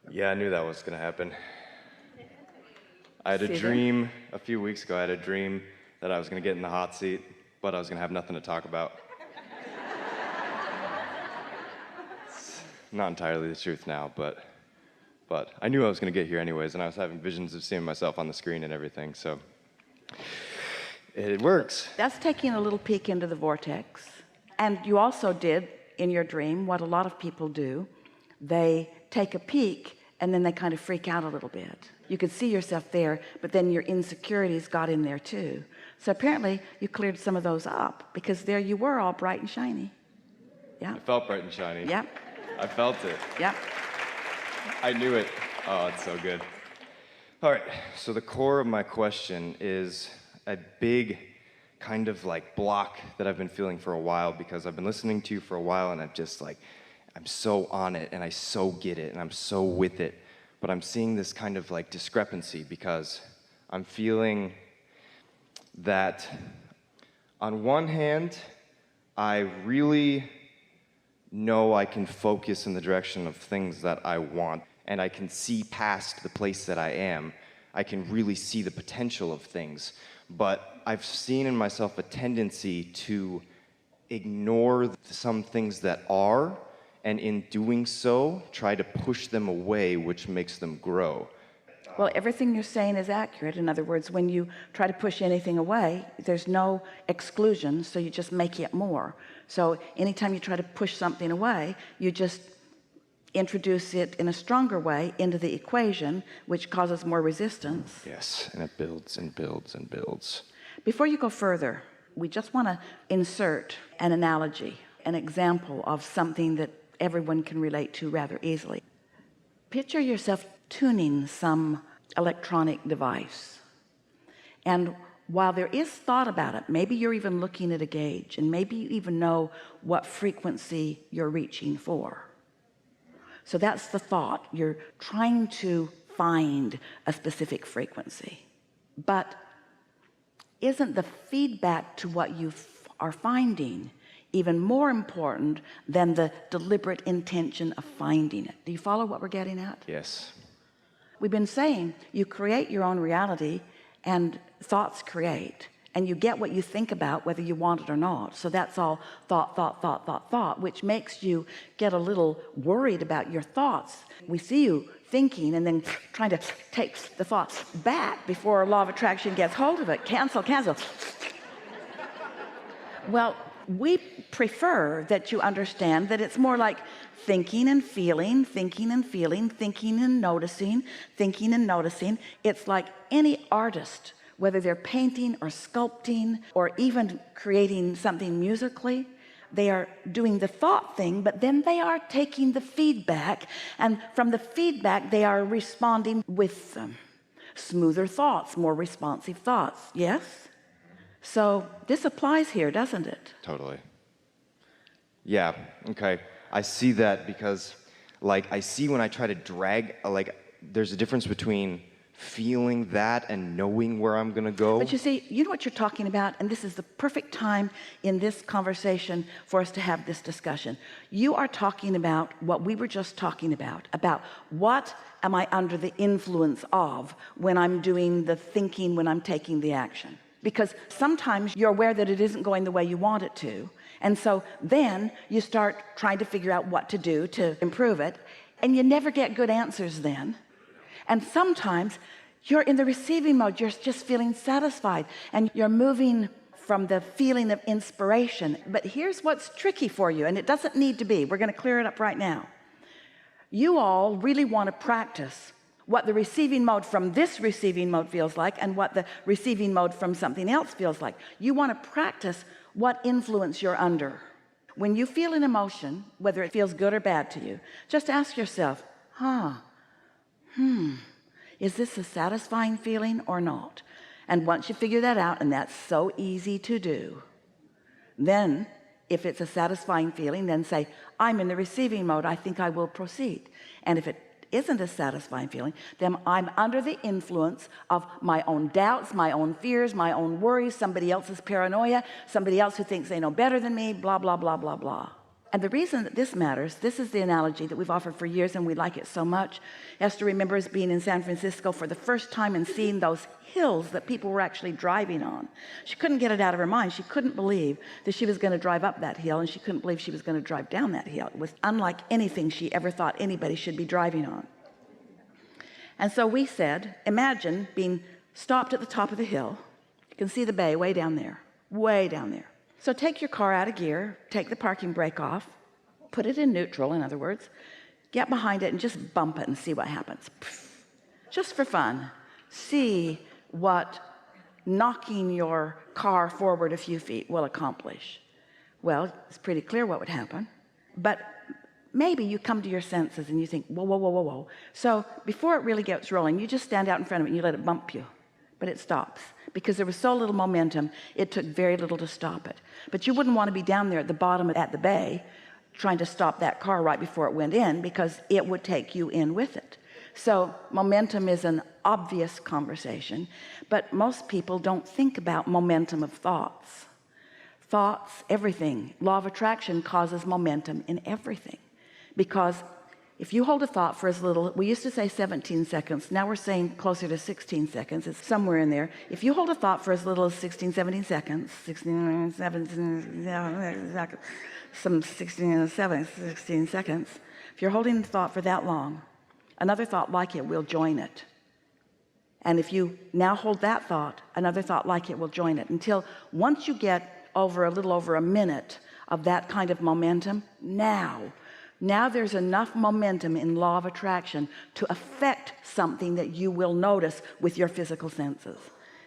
Yeah, I knew that was going to happen. I had a See there? dream a few weeks ago. I had a dream that I was going to get in the hot seat, but I was going to have nothing to talk about. It's not entirely the truth now, but I knew I was going to get here anyways, and I was having visions of seeing myself on the screen and everything, so it works. That's taking a little peek into the vortex. And you also did in your dream what a lot of people do. They take a peek and then they kind of freak out a little bit. You could see yourself there, but then your insecurities got in there too. So apparently you cleared some of those up, because there you were, all bright and shiny. Yeah. I felt bright and shiny. Yep. I felt it. Yep. I knew it. Oh, it's so good. All right, so the core of my question is a big kind of like block that I've been feeling for a while, because I've been listening to you for a while and I'm so on it and I so get it and I'm so with it, but I'm seeing this kind of like discrepancy, because I'm feeling that on one hand, I really know I can focus in the direction of things that I want, and I can see past the place that I am. I can really see the potential of things, but I've seen in myself a tendency to ignore some things that are, and in doing so, try to push them away, which makes them grow. Well, everything you're saying is accurate. In other words, when you try to push anything away, there's no exclusion, so you just make it more. So anytime you try to push something away, you just introduce it in a stronger way into the equation, which causes more resistance. Yes, and it builds and builds and builds. Before you go further, we just want to insert an analogy, an example of something that everyone can relate to rather easily. Picture yourself tuning some electronic device, and while there is thought about it, maybe you're even looking at a gauge, and maybe you even know what frequency you're reaching for. So that's the thought. You're trying to find a specific frequency, but isn't the feedback to what you are finding even more important than the deliberate intention of finding it? Do you follow what we're getting at? Yes. We've been saying you create your own reality, and thoughts create, and you get what you think about whether you want it or not. So that's all thought, which makes you get a little worried about your thoughts. We see you thinking and then trying to take the thoughts back before law of attraction gets hold of it. Cancel. Well, we prefer that you understand that it's more like thinking and feeling, thinking and feeling, thinking and noticing, thinking and noticing. It's like any artist, whether they're painting or sculpting or even creating something musically, they are doing the thought thing, but then they are taking the feedback, and from the feedback they are responding with them. Smoother thoughts, more responsive thoughts. Yes? So this applies here, doesn't it? Totally. Yeah, okay. I see that, because like I see when I try to drag, like there's a difference between feeling that and knowing where I'm gonna go. But you see, you know what you're talking about, and this is the perfect time in this conversation for us to have this discussion. You are talking about what we were just talking about what am I under the influence of when I'm doing the thinking, when I'm taking the action. Because sometimes you're aware that it isn't going the way you want it to, and so then you start trying to figure out what to do to improve it, and you never get good answers then. And sometimes you're in the receiving mode, you're just feeling satisfied, and you're moving from the feeling of inspiration. But here's what's tricky for you, and it doesn't need to be. We're going to clear it up right now. You all really want to practice what the receiving mode from this receiving mode feels like, and what the receiving mode from something else feels like. You want to practice what influence you're under. When you feel an emotion, whether it feels good or bad to you, just ask yourself, is this a satisfying feeling or not? And once you figure that out, and that's so easy to do, then if it's a satisfying feeling, then say, I'm in the receiving mode, I think I will proceed. And if it isn't a satisfying feeling, then I'm under the influence of my own doubts, my own fears, my own worries, somebody else's paranoia, somebody else who thinks they know better than me, blah blah blah blah blah. And the reason that this matters, this is the analogy that we've offered for years and we like it so much. Esther remembers being in San Francisco for the first time and seeing those hills that people were actually driving on. She couldn't get it out of her mind. She couldn't believe that she was going to drive up that hill, and she couldn't believe she was going to drive down that hill. It was unlike anything she ever thought anybody should be driving on. And so we said, imagine being stopped at the top of the hill. You can see the bay way down there, way down there. So take your car out of gear, take the parking brake off, put it in neutral, in other words, get behind it and just bump it and see what happens. Just for fun. See what knocking your car forward a few feet will accomplish. Well, it's pretty clear what would happen, but maybe you come to your senses and you think, whoa, whoa, whoa, whoa, whoa. So before it really gets rolling, you just stand out in front of it and you let it bump you, but it stops. Because there was so little momentum, it took very little to stop it. But you wouldn't want to be down there at the bottom at the bay trying to stop that car right before it went in, because it would take you in with it. So momentum is an obvious conversation, but most people don't think about momentum of thoughts. Thoughts, everything. Law of attraction causes momentum in everything, because if you hold a thought for as little, we used to say 17 seconds, now we're saying closer to 16 seconds, it's somewhere in there. If you hold a thought for as little as 16, 17 seconds, 16, 17 seconds, some 16, 17, 16 seconds, if you're holding the thought for that long, another thought like it will join it. And if you now hold that thought, another thought like it will join it, until once you get over a little over a minute of that kind of momentum, now there's enough momentum in law of attraction to affect something that you will notice with your physical senses.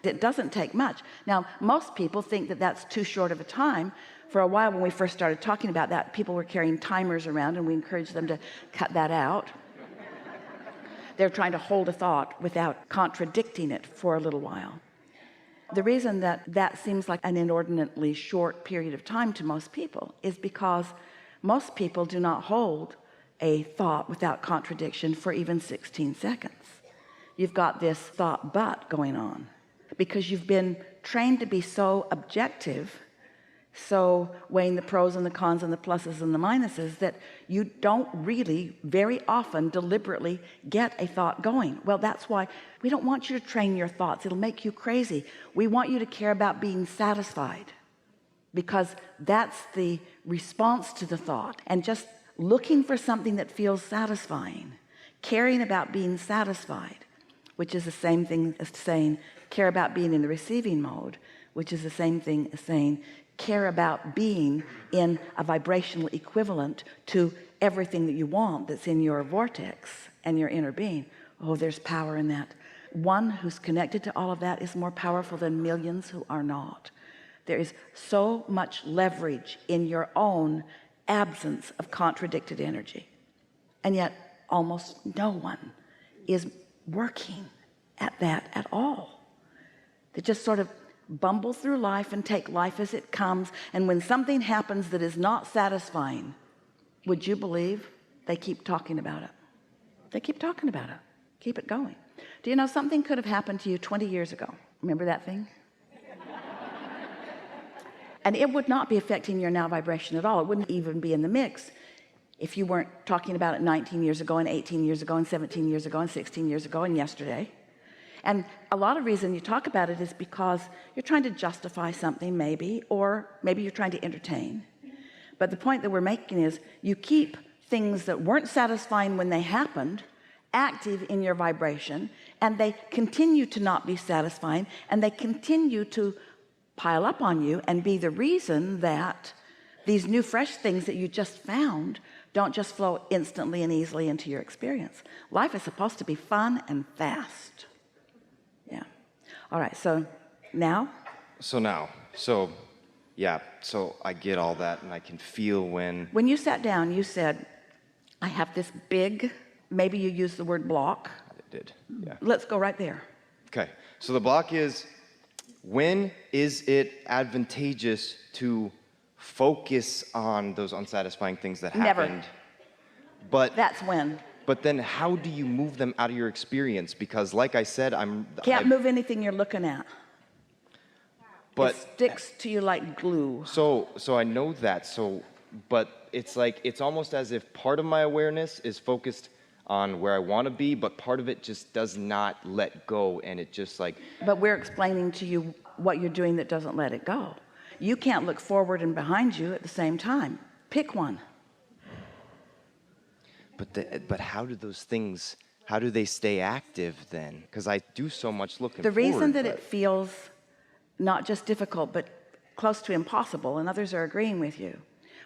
It doesn't take much. Now, most people think that that's too short of a time. For a while, when we first started talking about that, people were carrying timers around, and we encouraged them to cut that out. They're trying to hold a thought without contradicting it for a little while. The reason that that seems like an inordinately short period of time to most people is because most people do not hold a thought without contradiction for even 16 seconds. You've got this thought but going on because you've been trained to be so objective, so weighing the pros and the cons and the pluses and the minuses, that you don't really very often deliberately get a thought going. Well, that's why we don't want you to train your thoughts. It'll make you crazy. We want you to care about being satisfied, because that's the response to the thought. And just looking for something that feels satisfying, caring about being satisfied, which is the same thing as saying care about being in the receiving mode, which is the same thing as saying care about being in a vibrational equivalent to everything that you want that's in your vortex and your inner being. Oh, there's power in that. One who's connected to all of that is more powerful than millions who are not. There is so much leverage in your own absence of contradicted energy, and yet almost no one is working at that at all. They just sort of bumble through life and take life as it comes, and when something happens that is not satisfying, would you believe they keep talking about it? They keep talking about it. Keep it going. Do you know something could have happened to you 20 years ago? Remember that thing? And it would not be affecting your now vibration at all. It wouldn't even be in the mix if you weren't talking about it 19 years ago and 18 years ago and 17 years ago and 16 years ago and yesterday. And a lot of reason you talk about it is because you're trying to justify something, maybe, or maybe you're trying to entertain. But the point that we're making is you keep things that weren't satisfying when they happened active in your vibration, and they continue to not be satisfying, and they continue to pile up on you and be the reason that these new fresh things that you just found don't just flow instantly and easily into your experience. Life is supposed to be fun and fast. Yeah. All right, so now yeah, so I get all that, and I can feel when you sat down, you said, I have this big, maybe you used the word block. I did. Yeah. Let's go right there. Okay, so the block is, when is it advantageous to focus on those unsatisfying things that happened? Never. But that's when. But then how do you move them out of your experience? Because like I said, Can't move anything you're looking at. But it sticks to you like glue. So I know that. But it's like, it's almost as if part of my awareness is focused on where I want to be, but part of it just does not let go, and it just like... But we're explaining to you what you're doing that doesn't let it go. You can't look forward and behind you at the same time. Pick one. But how do those things, how do they stay active then? Because I do so much looking The forward. reason that it feels not just difficult, but close to impossible, and others are agreeing with you,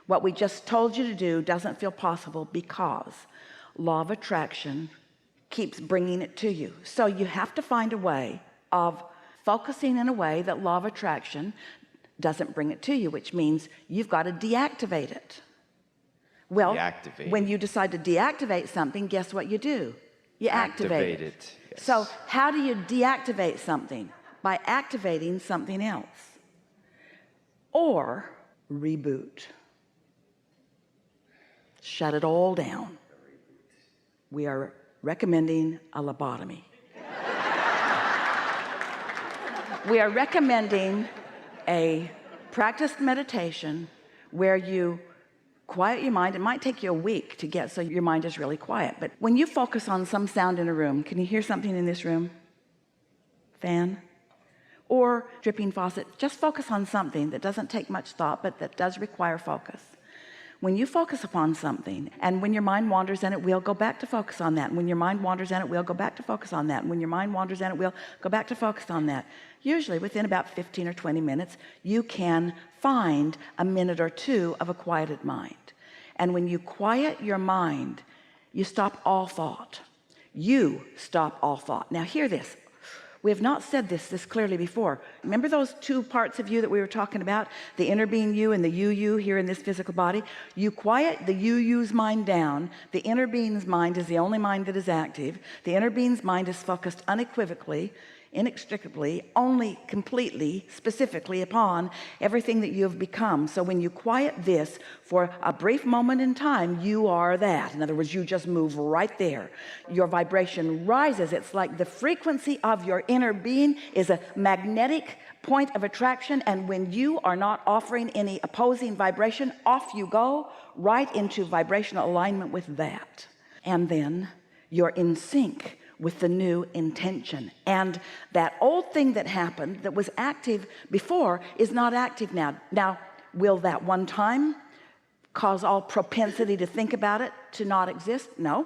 what we just told you to do doesn't feel possible because law of attraction keeps bringing it to you. So you have to find a way of focusing in a way that law of attraction doesn't bring it to you, which means you've got to deactivate it. Well, when you decide to deactivate something, guess what you do? You activate it. Yes. So how do you deactivate something? By activating something else. Or reboot. Shut it all down. We are recommending a lobotomy. We are recommending a practiced meditation where you quiet your mind. It might take you a week to get so your mind is really quiet, but when you focus on some sound in a room, can you hear something in this room? Fan or dripping faucet? Just focus on something that doesn't take much thought, but that does require focus. When you focus upon something, and when your mind wanders in it, we'll go back to focus on that. And when your mind wanders in it, we'll go back to focus on that. And when your mind wanders in it, we'll go back to focus on that. Usually within about 15 or 20 minutes, you can find a minute or two of a quieted mind. And when you quiet your mind, you stop all thought. You stop all thought. Now hear this. We have not said this clearly before. Remember those two parts of you that we were talking about? The inner being you and the you here in this physical body? You quiet the you's mind down. The inner being's mind is the only mind that is active. The inner being's mind is focused unequivocally, inextricably, only completely, specifically upon everything that you have become. So when you quiet this for a brief moment in time, you are that. In other words, you just move right there. Your vibration rises. It's like the frequency of your inner being is a magnetic point of attraction, and when you are not offering any opposing vibration, off you go right into vibrational alignment with that. And then you're in sync with the new intention, and that old thing that happened that was active before is not active now. Now, will that one time cause all propensity to think about it to not exist? No,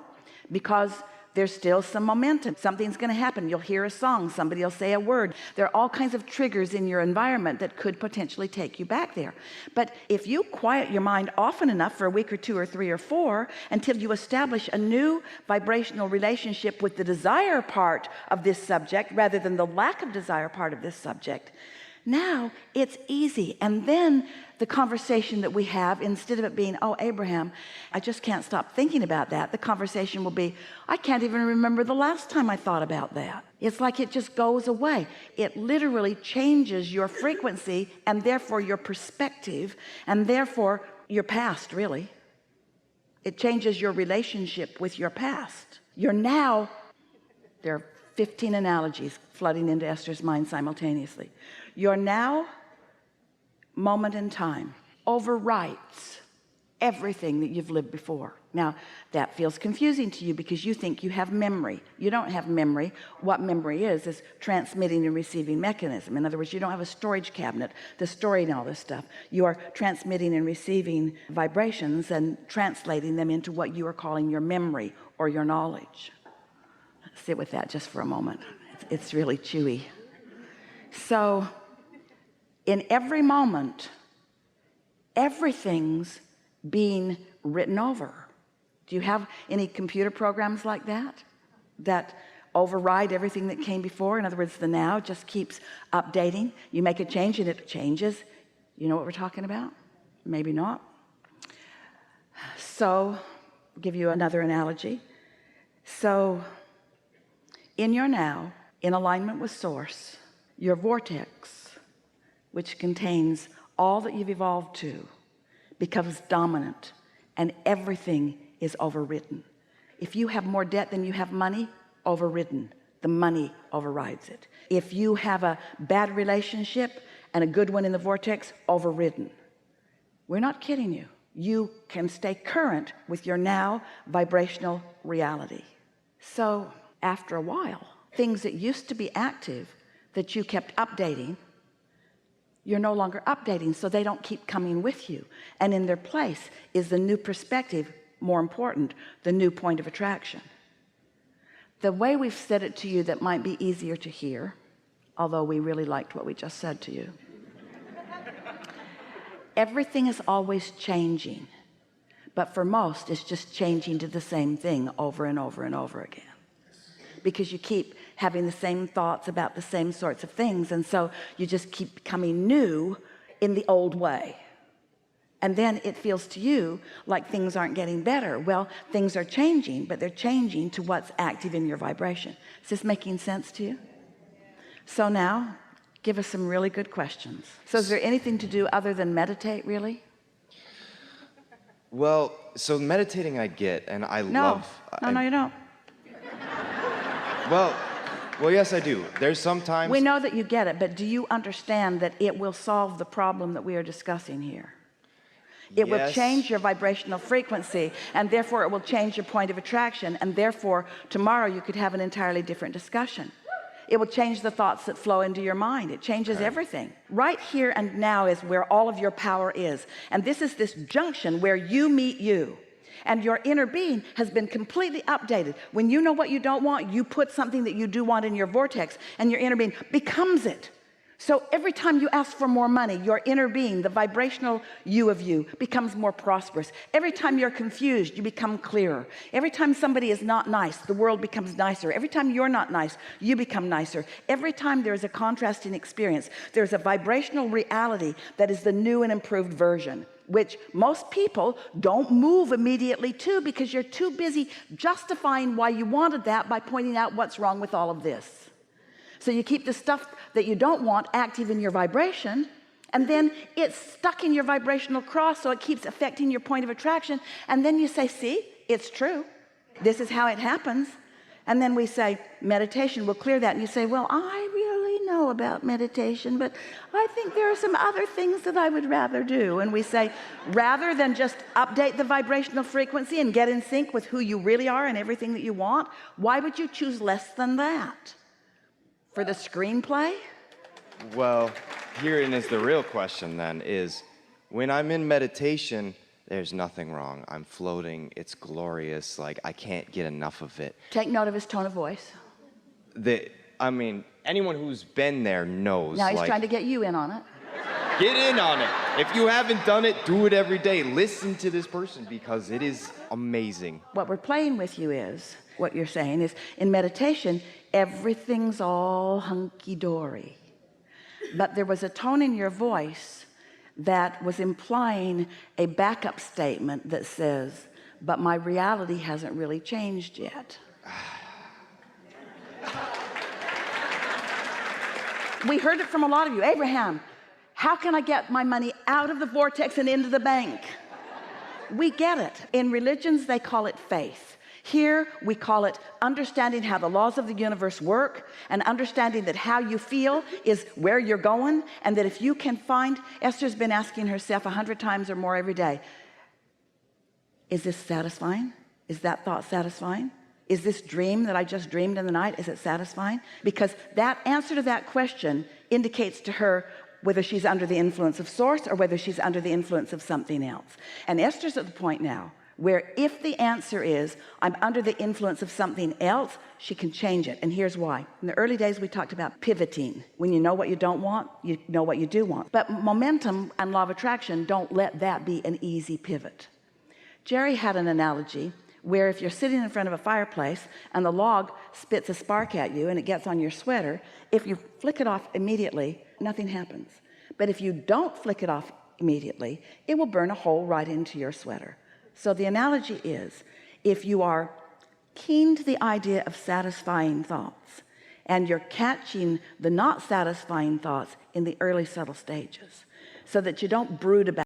because there's still some momentum. Something's going to happen. You'll hear a song, somebody will say a word. There are all kinds of triggers in your environment that could potentially take you back there. But if you quiet your mind often enough for a week or two or three or four until you establish a new vibrational relationship with the desire part of this subject rather than the lack of desire part of this subject, now it's easy. And then the conversation that we have, instead of it being, oh, Abraham, I just can't stop thinking about that, the conversation will be, I can't even remember the last time I thought about that. It's like it just goes away. It literally changes your frequency and therefore your perspective and therefore your past, really. It changes your relationship with your past. You're now, there are 15 analogies flooding into Esther's mind simultaneously. Your now moment in time overwrites everything that you've lived before. Now that feels confusing to you because you think you have memory. You don't have memory. What memory is transmitting and receiving mechanism. In other words, you don't have a storage cabinet that's storing all this stuff. You are transmitting and receiving vibrations and translating them into what you are calling your memory or your knowledge. Sit with that just for a moment. It's really chewy. So in every moment, everything's being written over. Do you have any computer programs like that override everything that came before? In other words, the now just keeps updating. You make a change and it changes. You know what we're talking about? Maybe not. So I'll give you another analogy. So in your now, in alignment with source, your vortex, which contains all that you've evolved to, becomes dominant, and everything is overwritten. If you have more debt than you have money, overridden. The money overrides it. If you have a bad relationship and a good one in the vortex, overridden. We're not kidding you. you can stay current with your now vibrational reality. So after a while, things that used to be active that you kept updating, you're no longer updating, so they don't keep coming with you, and in their place is the new perspective, more important, the new point of attraction. The way we've said it to you that might be easier to hear, although we really liked what we just said to you. Everything is always changing, but for most it's just changing to the same thing over and over and over again, because you keep having the same thoughts about the same sorts of things, and so you just keep becoming new in the old way, and then it feels to you like things aren't getting better. Well, things are changing, but they're changing to what's active in your vibration. Is this making sense to you? So now give us some really good questions. So is there anything to do other than meditate, really? Well, so meditating I get, and I No, you don't. Well, yes, I do. There's sometimes... We know that you get it, but do you understand that it will solve the problem that we are discussing here? It will change your vibrational frequency, and therefore it will change your point of attraction, and therefore tomorrow you could have an entirely different discussion. It will change the thoughts that flow into your mind. It changes everything. Right here and now is where all of your power is, and this is this junction where you meet you, and your inner being has been completely updated. When you know what you don't want, you put something that you do want in your vortex, and your inner being becomes it. So every time you ask for more money, your inner being, the vibrational you of you, becomes more prosperous. Every time you're confused, you become clearer. Every time somebody is not nice, the world becomes nicer. Every time you're not nice, you become nicer. Every time there's a contrasting experience, there's a vibrational reality that is the new and improved version, which most people don't move immediately to, because you're too busy justifying why you wanted that by pointing out what's wrong with all of this. So you keep the stuff that you don't want active in your vibration, and then it's stuck in your vibrational cross, so it keeps affecting your point of attraction. And then you say, see, it's true. This is how it happens. And then we say, meditation will clear that. And you say, well, I really know about meditation, but I think there are some other things that I would rather do. And we say, rather than just update the vibrational frequency and get in sync with who you really are and everything that you want, why would you choose less than that? For the screenplay? Well, herein is the real question then, is when I'm in meditation, there's nothing wrong. I'm floating, it's glorious, like I can't get enough of it. Take note of his tone of voice. I mean, anyone who's been there knows. Now he's trying to get you in on it. Get in on it. If you haven't done it, do it every day. Listen to this person, because it is amazing. What we're playing with you is, what you're saying is, in meditation, everything's all hunky-dory. But there was a tone in your voice that was implying a backup statement that says, but my reality hasn't really changed yet. We heard it from a lot of you. Abraham, how can I get my money out of the vortex and into the bank? We get it. In religions, they call it faith. Here, we call it understanding how the laws of the universe work, and understanding that how you feel is where you're going, and that if you can find... Esther's been asking herself 100 times or more every day, is this satisfying? Is that thought satisfying? Is this dream that I just dreamed in the night, is it satisfying? Because that answer to that question indicates to her whether she's under the influence of source or whether she's under the influence of something else. And Esther's at the point now where if the answer is, I'm under the influence of something else, she can change it. And here's why. In the early days, we talked about pivoting. When you know what you don't want, you know what you do want. But momentum and law of attraction don't let that be an easy pivot. Jerry had an analogy where if you're sitting in front of a fireplace and the log spits a spark at you and it gets on your sweater, if you flick it off immediately, nothing happens. But if you don't flick it off immediately, it will burn a hole right into your sweater. So the analogy is, if you are keen to the idea of satisfying thoughts, and you're catching the not satisfying thoughts in the early subtle stages, so that you don't brood about